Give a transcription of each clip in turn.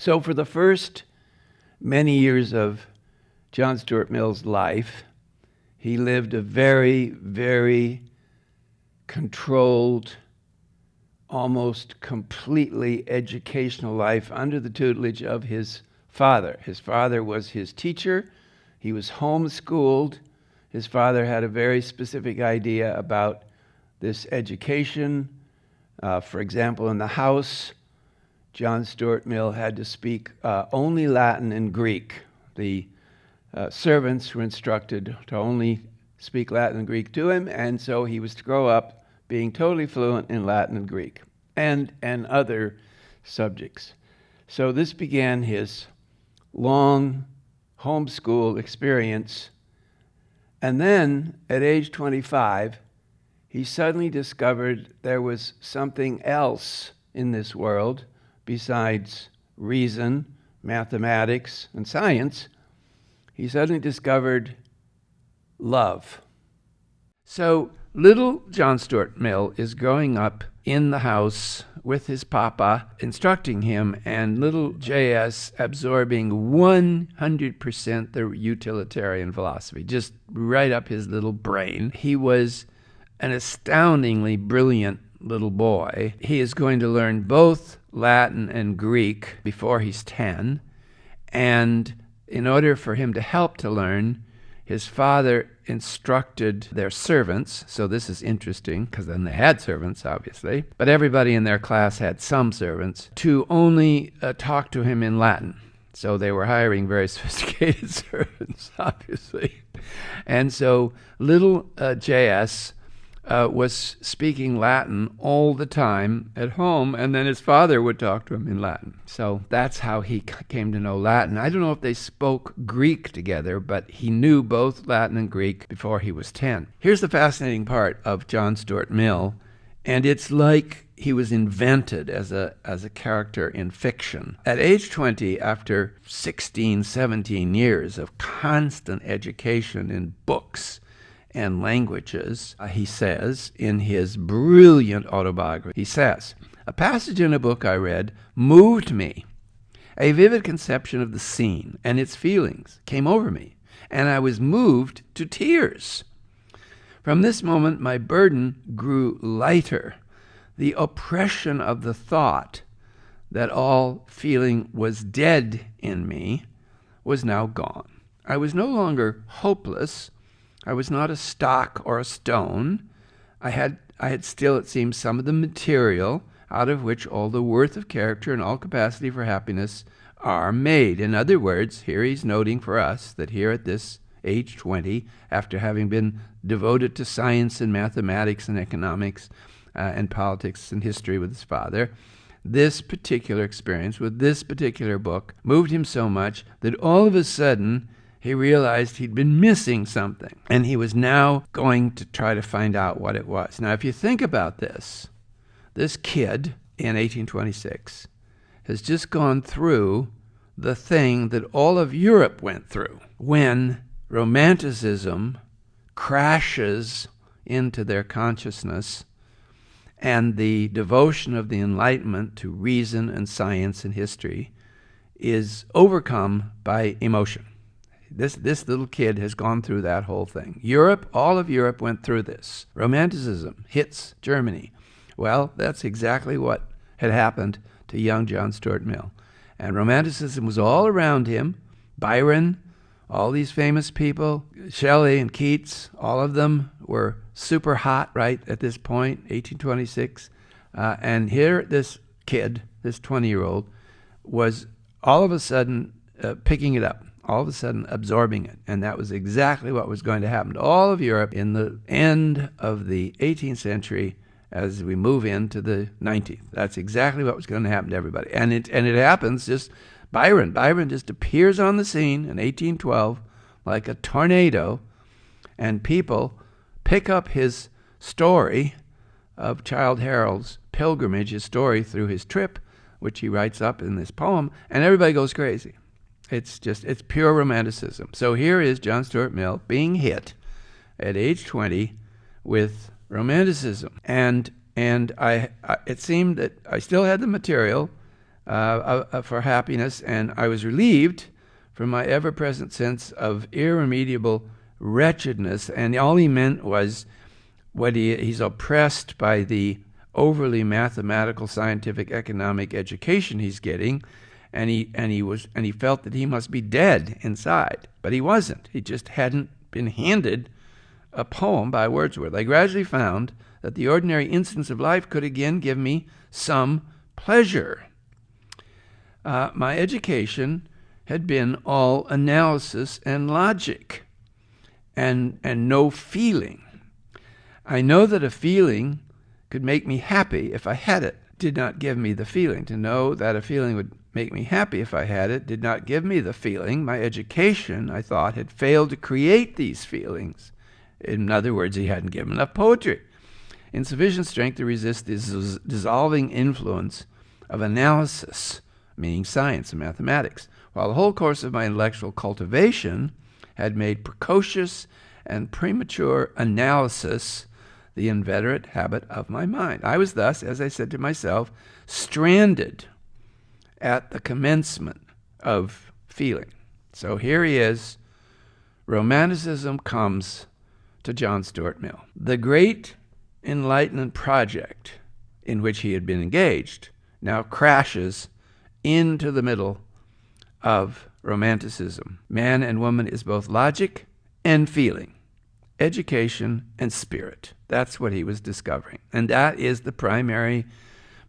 So for the first many years of John Stuart Mill's life, he lived a very, very controlled, almost completely educational life under the tutelage of his father. His father was his teacher. He was homeschooled. His father had a very specific idea about this education. For example, in the house, John Stuart Mill had to speak only Latin and Greek. The servants were instructed to only speak Latin and Greek to him, and so he was to grow up being totally fluent in Latin and Greek and other subjects. So this began his long homeschool experience. And then at age 25, he suddenly discovered there was something else in this world besides reason, mathematics, and science. He suddenly discovered love. So little John Stuart Mill is growing up in the house with his papa, instructing him, and little J.S. absorbing 100% the utilitarian philosophy, just right up his little brain. He was an astoundingly brilliant little boy. He is going to learn both Latin and Greek before he's 10, and in order for him to help to learn, his father instructed their servants, so this is interesting because then they had servants, obviously, but everybody in their class had some servants, to only talk to him in Latin. So they were hiring very sophisticated servants, obviously. And so little J.S. was speaking Latin all the time at home, and then his father would talk to him in Latin. So that's how he came to know Latin. I don't know if they spoke Greek together, but he knew both Latin and Greek before he was 10. Here's the fascinating part of John Stuart Mill, and it's like he was invented as a character in fiction. At age 20, after 16, 17 years of constant education in books and languages, he says in his brilliant autobiography, he says, "A passage in a book I read moved me. A vivid conception of the scene and its feelings came over me, and I was moved to tears. From this moment my burden grew lighter. The oppression of the thought that all feeling was dead in me was now gone. I was no longer hopeless. I was not a stock or a stone. I had still, it seems, some of the material out of which all the worth of character and all capacity for happiness are made." In other words, here he's noting for us that here at this age 20, after having been devoted to science and mathematics and economics and politics and history with his father, this particular experience with this particular book moved him so much that all of a sudden he realized he'd been missing something, and he was now going to try to find out what it was. Now, if you think about this kid in 1826 has just gone through the thing that all of Europe went through when Romanticism crashes into their consciousness and the devotion of the Enlightenment to reason and science and history is overcome by emotion. This little kid has gone through that whole thing. Europe, all of Europe went through this. Romanticism hits Germany. Well, that's exactly what had happened to young John Stuart Mill. And Romanticism was all around him. Byron, all these famous people, Shelley and Keats, all of them were super hot right at this point, 1826. And here this kid, this 20-year-old, was all of a sudden picking it up, all of a sudden absorbing it. And that was exactly what was going to happen to all of Europe in the end of the 18th century as we move into the 19th. That's exactly what was going to happen to everybody. And it happens just, Byron just appears on the scene in 1812 like a tornado, and people pick up his story of Childe Harold's pilgrimage, his story through his trip, which he writes up in this poem, and everybody goes crazy. It's pure Romanticism. So here is John Stuart Mill being hit at age 20 with Romanticism. And it seemed that I still had the material. for happiness, and I was relieved from my ever-present sense of irremediable wretchedness. And all he meant was he's oppressed by the overly mathematical, scientific, economic education he's getting, and he felt that he must be dead inside, but he wasn't. He just hadn't been handed a poem by Wordsworth. I gradually found that the ordinary instance of life could again give me some pleasure. My education had been all analysis and logic, and no feeling. I know that a feeling could make me happy if I had it. Did not give me the feeling. To know that a feeling would make me happy if I had it did not give me the feeling. My education, I thought, had failed to create these feelings. In other words, he hadn't given enough poetry in sufficient strength to resist this dissolving influence of analysis, meaning science and mathematics, while the whole course of my intellectual cultivation had made precocious and premature analysis the inveterate habit of my mind. I was thus, as I said to myself, stranded at the commencement of feeling. So here he is. Romanticism comes to John Stuart Mill. The great Enlightenment project in which he had been engaged now crashes into the middle of Romanticism. Man and woman is both logic and feeling, education and spirit. That's what he was discovering. And that is the primary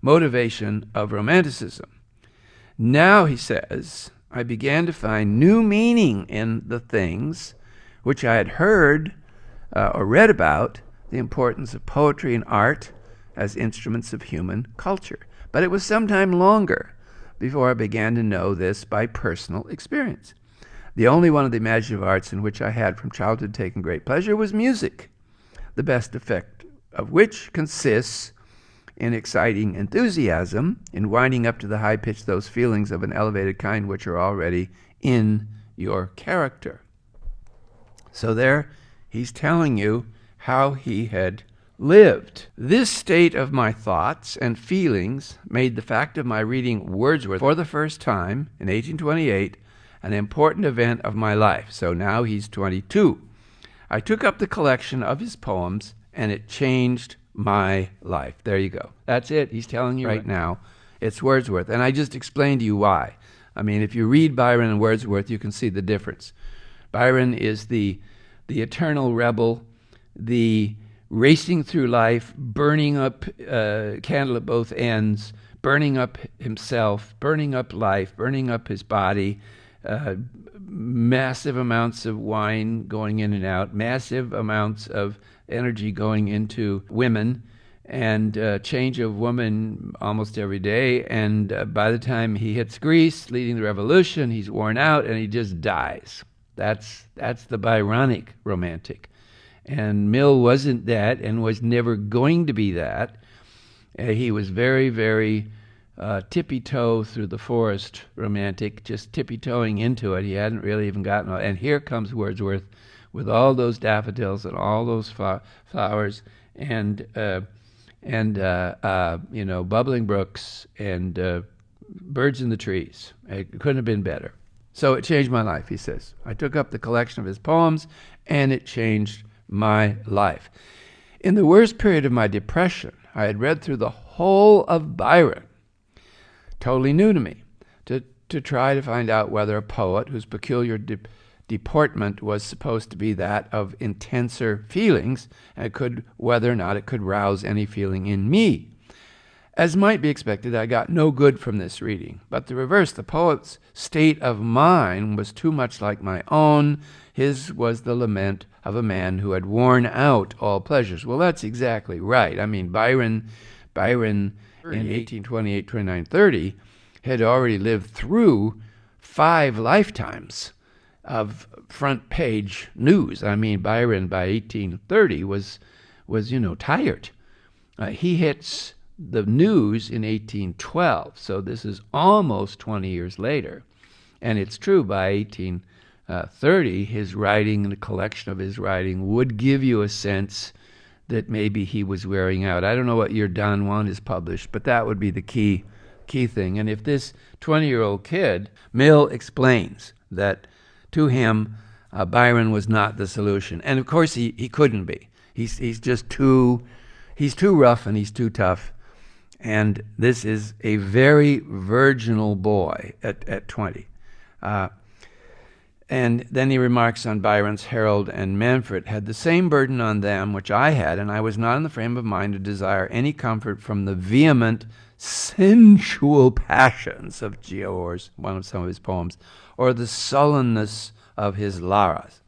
motivation of Romanticism. Now, he says, I began to find new meaning in the things which I had heard or read about, the importance of poetry and art as instruments of human culture. But it was some time longer before I began to know this by personal experience. The only one of the imaginative arts in which I had from childhood taken great pleasure was music, the best effect of which consists in exciting enthusiasm, in winding up to the high pitch those feelings of an elevated kind which are already in your character. So there he's telling you how he had lived. This state of my thoughts and feelings made the fact of my reading Wordsworth for the first time in 1828 an important event of my life. So now he's 22. I took up the collection of his poems, and it changed my life. There you go. That's it. He's telling you right now it's Wordsworth. And I just explained to you why. I mean, if you read Byron and Wordsworth, you can see the difference. Byron is the eternal rebel, the racing through life, burning up candle at both ends, burning up himself, burning up life, burning up his body, massive amounts of wine going in and out, massive amounts of energy going into women, and change of woman almost every day. And by the time he hits Greece, leading the revolution, he's worn out and he just dies. That's the Byronic romantic. And Mill wasn't that and was never going to be that. He was very, very tippy-toe through the forest romantic, just tippy-toeing into it. He hadn't really even gotten it. And here comes Wordsworth with all those daffodils and all those flowers and bubbling brooks and birds in the trees. It couldn't have been better. So it changed my life, he says. I took up the collection of his poems, and it changed my life. In the worst period of my depression, I had read through the whole of Byron, totally new to me, to try to find out whether a poet whose peculiar deportment was supposed to be that of intenser feelings, and whether or not it could rouse any feeling in me. As might be expected, I got no good from this reading, but the reverse. The poet's state of mind was too much like my own. His was the lament of a man who had worn out all pleasures. Well, that's exactly right. I mean, Byron in 1828, 29, 30 had already lived through 5 lifetimes of front page news. I mean, Byron by 1830 was tired. He hits the news in 1812, so this is almost 20 years later. And it's true, by 1830, his writing and the collection of his writing would give you a sense that maybe he was wearing out. I don't know what year Don Juan is published, but that would be the key key thing. And if this 20-year-old kid, Mill explains that to him, Byron was not the solution. And of course he couldn't be. He's just too rough and he's too tough. And this is a very virginal boy at 20. And then he remarks on Byron's Harold and Manfred had the same burden on them which I had, and I was not in the frame of mind to desire any comfort from the vehement, sensual passions of Giaours, some of his poems, or the sullenness of his Laras.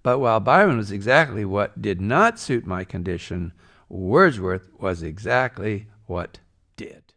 But while Byron was exactly what did not suit my condition, Wordsworth was exactly what did.